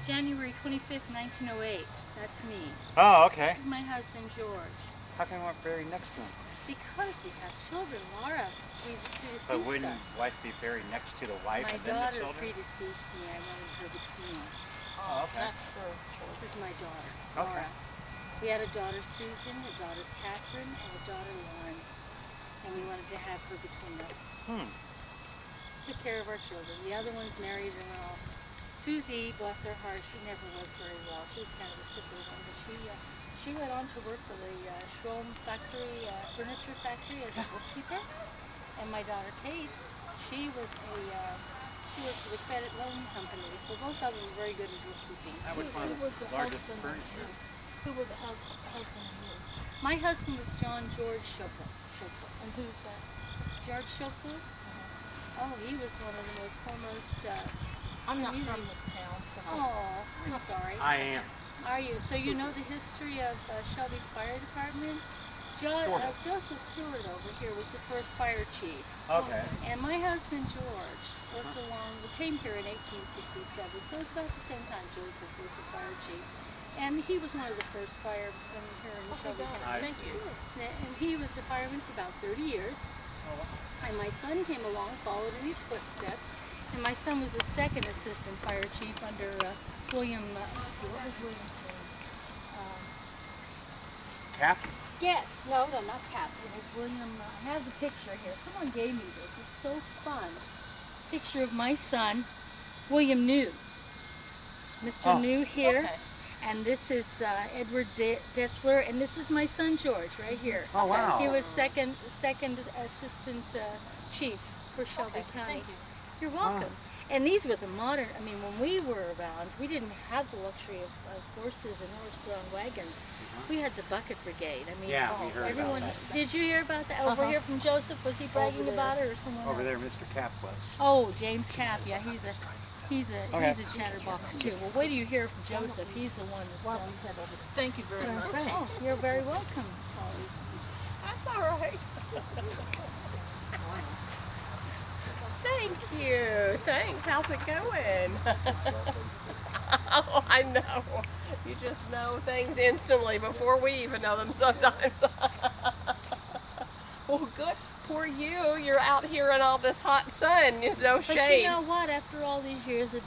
January 25th, 1908. That's me. Oh, okay. This is my husband, George. How come we're buried next to him? Because we have children. Laura predeceased But wouldn't us. wife be buried next to the wife My and then the daughter children? predeceased me. I wanted her between us. Oh, okay. That's her This is my daughter, Okay. Laura. We had a daughter, Susan, a daughter, Catherine, and a daughter, Lauren. And we wanted to have her between us. Took care of our children. The other one's married and all. Susie, bless her heart, she never was very well. She was kind of a sickly one, but she went on to work for the Schoepel factory, furniture factory as a bookkeeper. And my daughter Kate, she worked for the credit loan company. So both of them were very good at bookkeeping. That would find Who was the the largest husband? furniture. Who were the husband and you? My husband was George Schoepel. And who's that? George Schoepel? Oh, he was one of the most foremost. I'm not from this town, so. Oh, I'm sorry. I am. Are you? So you know the history of Shelby's fire department? Sort of. Joseph Stewart over here was the first fire chief. Okay. And my husband George worked came here in 1867, so it's about the same time Joseph was the fire chief. And he was one of the first firemen here in Shelby County. Thank you. And he was the fireman for about 30 years. And my son came along, followed in his footsteps. And my son was the second assistant fire chief under William, what was William's name? Cap? Yes, no, not Cap. It was William, I have the picture here. Someone gave me this. It's so fun. Picture of my son, William New. Mr. New here. Okay. And this is Edward Detzler, and this is my son George right here. Oh, wow. He was second assistant chief for Shelby County. Thank you. You're welcome. And these were the modern, I mean, when we were around, we didn't have the luxury of horses and horse-drawn wagons. We had the bucket brigade. I mean, Yeah, we heard everyone. about that. Did you hear about that? Over here from Joseph, was he bragging about it or someone Over else? there, Mr. Cap was. Oh, James Cap, yeah, he's a chatterbox too. Well, wait till you hear from Joseph. He's the one that's Thank you very much. Oh, you're very welcome. That's all right. Thank you. Thanks. How's it going? Oh, I know. You just know things instantly before we even know them sometimes. Well, good. Poor you. You're out here in all this hot sun. No But shade. you know what? After all these years of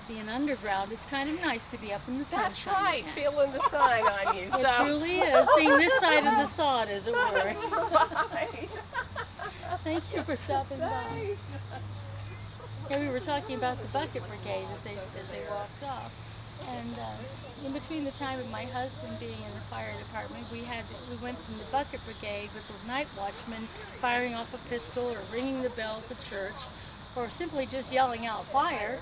being underground, it's kind of nice to be up in the sun. That's right. Feeling the sun on you. It truly is. Seeing this side of the sod, as it were. That's right. Thank you for stopping by. Yeah, we were talking about the bucket brigade as they walked off. And in between the time of my husband being in the fire department, we went from the bucket brigade with the night watchman firing off a pistol or ringing the bell at the church, or simply just yelling out fire,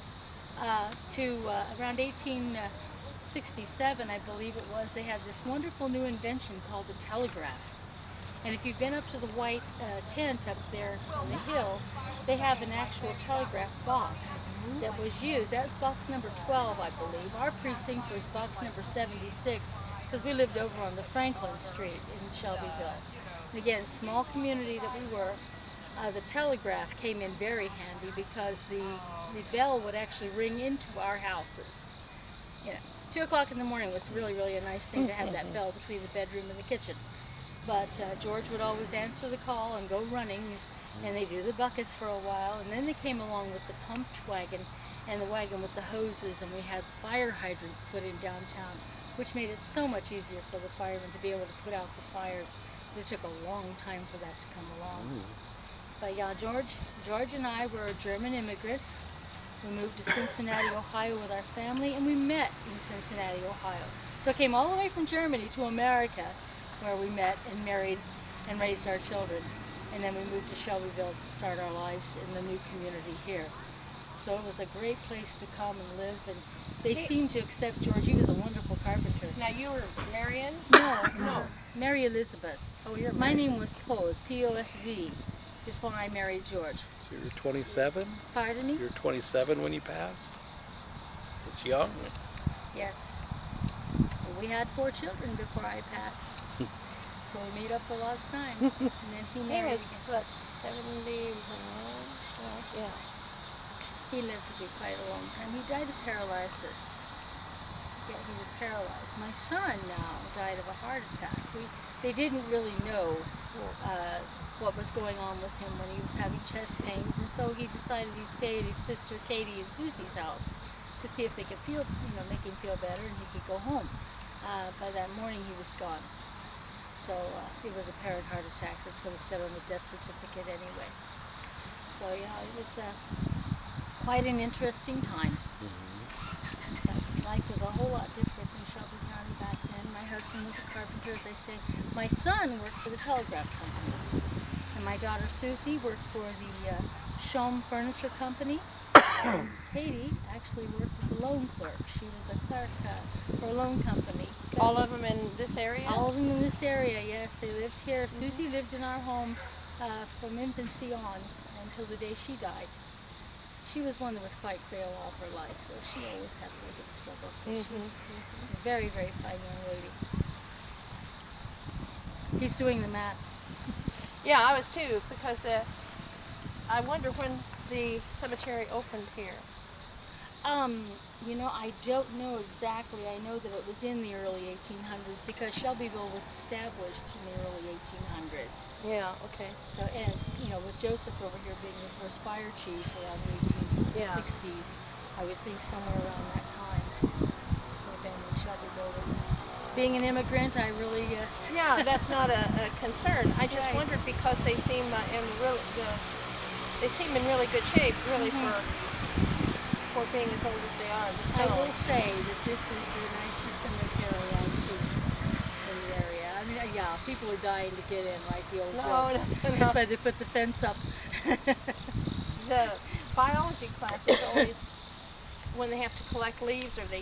to around 1867, I believe it was, they had this wonderful new invention called the telegraph. And if you've been up to the white tent up there on the hill, they have an actual telegraph box that was used. That's box number 12, I believe. Our precinct was box number 76 because we lived over on the Franklin Street in Shelbyville. And again, small community that we were. The telegraph came in very handy because the bell would actually ring into our houses. You know, 2 o'clock in the morning was really, really a nice thing to have that bell between the bedroom and the kitchen. But George would always answer the call and go running, and they do the buckets for a while, and then they came along with the pumped wagon and the wagon with the hoses, and we had fire hydrants put in downtown, which made it so much easier for the firemen to be able to put out the fires. It took a long time for that to come along. But yeah, George and I were German immigrants. We moved to Cincinnati, Ohio with our family, and we met in Cincinnati, Ohio. So I came all the way from Germany to America, where we met and married and raised our children. And then we moved to Shelbyville to start our lives in the new community here. So it was a great place to come and live, and they seemed to accept George. He was a wonderful carpenter. Now you were Marion? No. Mary Elizabeth. Oh, you're My name was Pose, P-O-S-Z, before I married George. So you're 27? Pardon me? You're 27 when you passed? It's young. Yes. And we had 4 children before I passed. So we made up for lost time. And then he married again. What, 70? Yeah. He lived to be quite a long time. He died of paralysis. Yeah, he was paralyzed. My son now died of a heart attack. They didn't really know what was going on with him when he was having chest pains, and so he decided he'd stay at his sister Katie and Susie's house to see if they could make him feel better, and he could go home. By that morning, he was gone. So it was apparent heart attack. That's what it said on the death certificate anyway. So yeah, it was quite an interesting time. But life was a whole lot different in Shelby County back then. My husband was a carpenter, as I said. My son worked for the telegraph company. And my daughter Susie worked for the Schoepel Furniture Company. Katie actually worked as a loan clerk. She was a clerk for a loan company. All of them in this area? All of them in this area, yes. They lived here. Susie lived in our home from infancy on until the day she died. She was one that was quite frail all her life, so she always had a little bit of struggles. But she was a very, very fine young lady. He's doing the math. Yeah, I was too, because I wonder when the cemetery opened here. I don't know exactly. I know that it was in the early 1800s because Shelbyville was established in the early 1800s. Yeah, okay. So, and with Joseph over here being the first fire chief around the 1860s, I would think somewhere around that time. Then when Shelbyville was being an immigrant, I really. Yeah, that's not a concern. I just Right. wondered because they seem in really good shape, really for being as old as they are. The I will stones. say that this is the nicest cemetery I've seen in the area. I mean, yeah, people are dying to get in, like the old joke. No. That's why they put the fence up. The biology class is always when they have to collect leaves or they